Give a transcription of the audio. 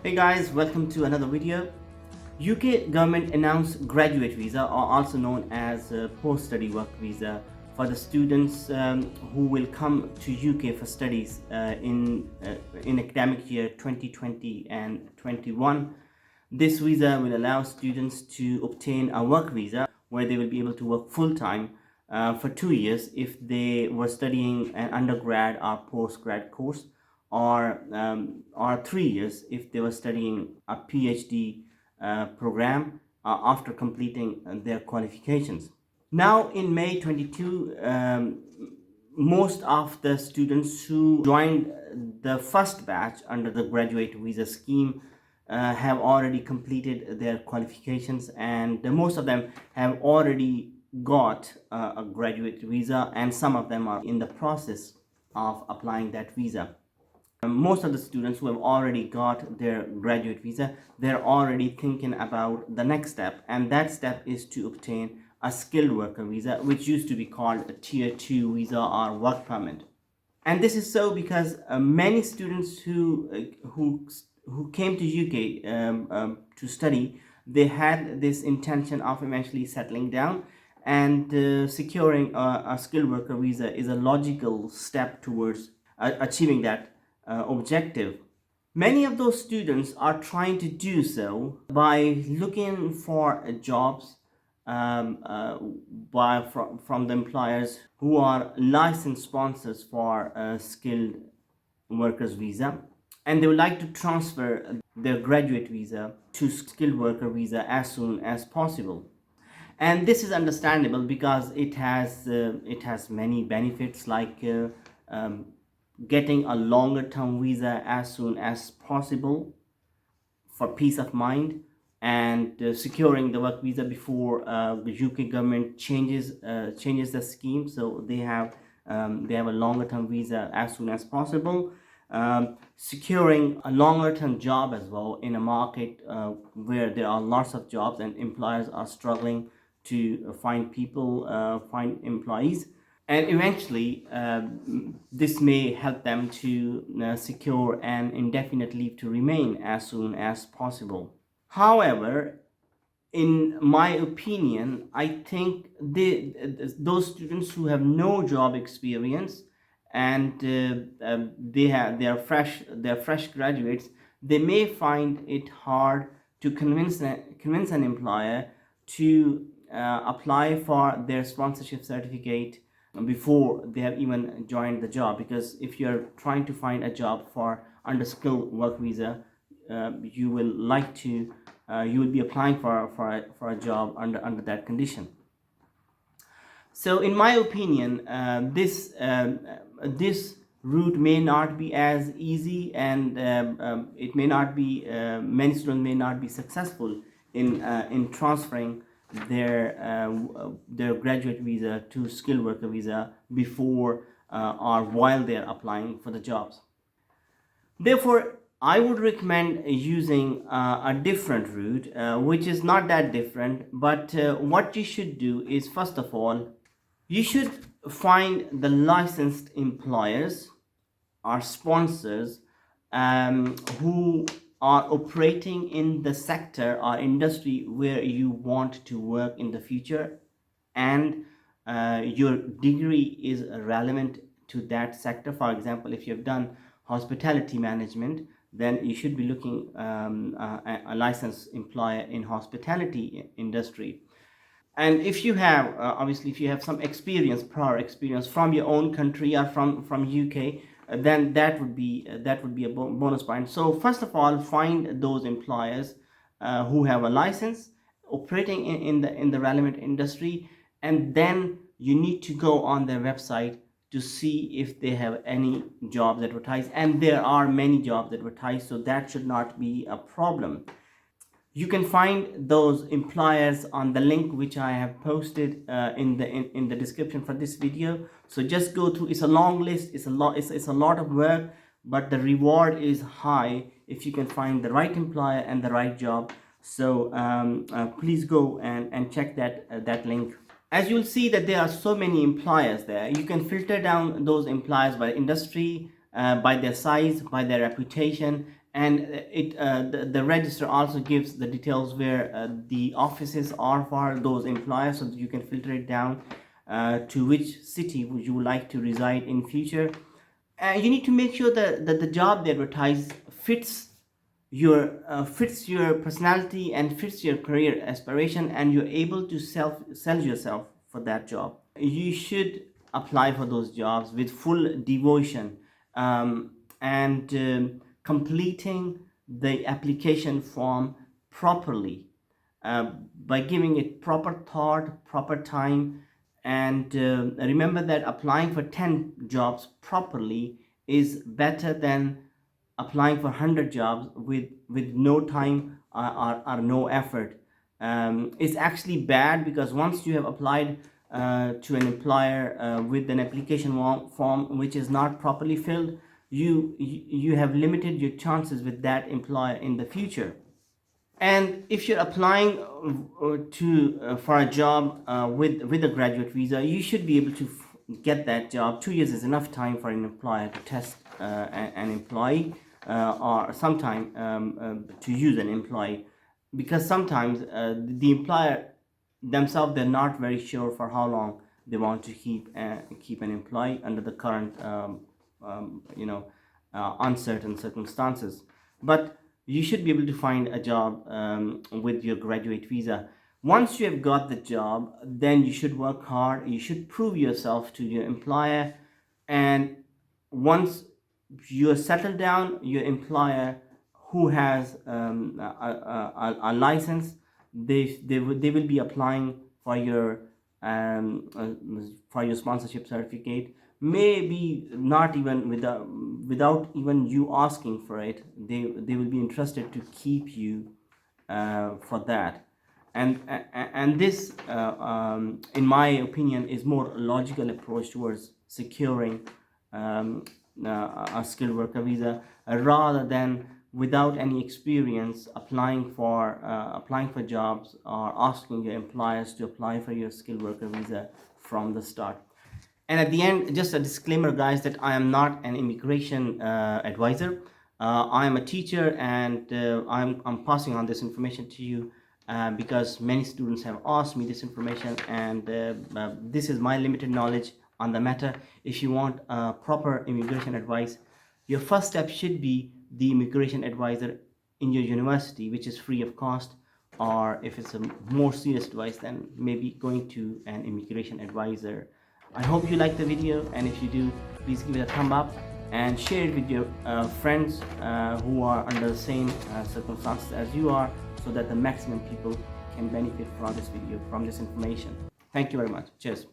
Hey guys, welcome to another video. UK government announced graduate visa, or also known as post-study work visa, for the students who will come to UK for studies in academic year 2020 and 21. This visa will allow students to obtain a work visa where they will be able to work full-time for 2 years if they were studying an undergrad or postgrad course, or 3 years if they were studying a PhD program after completing their qualifications. Now, in May 22, most of the students who joined the first batch under the graduate visa scheme have already completed their qualifications, and most of them have already got a graduate visa, and some of them are in the process of applying that visa. Most of the students who have already got their graduate visa, they're already thinking about the next step, and that step is to obtain a skilled worker visa, which used to be called a tier 2 visa or work permit. And this is so because many students who came to UK to study, they had this intention of eventually settling down, and securing a skilled worker visa is a logical step towards achieving that objective. Many of those students are trying to do so by looking for jobs from the employers who are licensed sponsors for a skilled workers visa, and they would like to transfer their graduate visa to skilled worker visa as soon as possible. And this is understandable because it has many benefits, like getting a longer term visa as soon as possible for peace of mind, and securing the work visa before the UK government changes the scheme, so they have a longer term visa as soon as possible. Securing a longer term job as well in a market where there are lots of jobs and employers are struggling to find employees, and eventually this may help them to secure an indefinite leave to remain as soon as possible. However, in my opinion, I think those students who have no job experience, and they are fresh graduates, they may find it hard to convince an employer to apply for their sponsorship certificate before they have even joined the job. Because if you're trying to find a job for under skilled work visa, you will be applying for a job under that condition. So in my opinion, this route may not be as easy, and it may not be many students may not be successful in transferring their graduate visa to skilled worker visa before or while they're applying for the jobs. Therefore, I would recommend using a different route, which is not that different. But what you should do is, first of all, you should find the licensed employers or sponsors who are operating in the sector or industry where you want to work in the future, and your degree is relevant to that sector. For example, if you've done hospitality management, then you should be looking a licensed employer in hospitality industry. And if you have obviously, if you have some prior experience from your own country or from UK, then that would be a bonus point. So first of all, find those employers who have a license operating in the relevant industry, and then you need to go on their website to see if they have any jobs advertised, and there are many jobs advertised, so that should not be a problem. You can find those employers on the link which I have posted in the description for this video. So just go through. It's a long list. It's a lot of work, but the reward is high if you can find the right employer and the right job. So please go and check that link. As you'll see that there are so many employers there, you can filter down those employers by industry, by their size, by their reputation, and the register also gives the details where the offices are for those employers, so that you can filter it down to which city would you like to reside in future. You need to make sure that the job they advertise fits your personality and fits your career aspiration, and you're able to sell yourself for that job. You should apply for those jobs with full devotion, and completing the application form properly, by giving it proper thought, proper time. And remember that applying for 10 jobs properly is better than applying for 100 jobs with no time or no effort. It's actually bad, because once you have applied to an employer with an application form which is not properly filled, you have limited your chances with that employer in the future. And if you're applying for a job with a graduate visa, you should be able to get that job. 2 years is enough time for an employer to test an employee, or sometime to use an employee, because sometimes the employer themselves, they're not very sure for how long they want to keep an employee under the current uncertain circumstances. But you should be able to find a job with your graduate visa. Once you have got the job, then you should work hard, you should prove yourself to your employer, and once you're settled down, your employer who has a license, they will be applying for your sponsorship certificate. Maybe not even without even you asking for it, they will be interested to keep you for that. And this in my opinion is more logical approach towards securing a skilled worker visa, rather than without any experience applying for jobs, or asking your employers to apply for your skilled worker visa from the start. And at the end, just a disclaimer, guys, that I am not an immigration advisor. I am a teacher, and I'm passing on this information to you because many students have asked me this information, and this is my limited knowledge on the matter. If you want proper immigration advice, your first step should be the immigration advisor in your university, which is free of cost. Or if it's a more serious advice, then maybe going to an immigration advisor. I hope you like the video, and if you do, please give it a thumb up and share it with your friends who are under the same circumstances as you are, so that the maximum people can benefit from this video, from this information. Thank you very much. Cheers.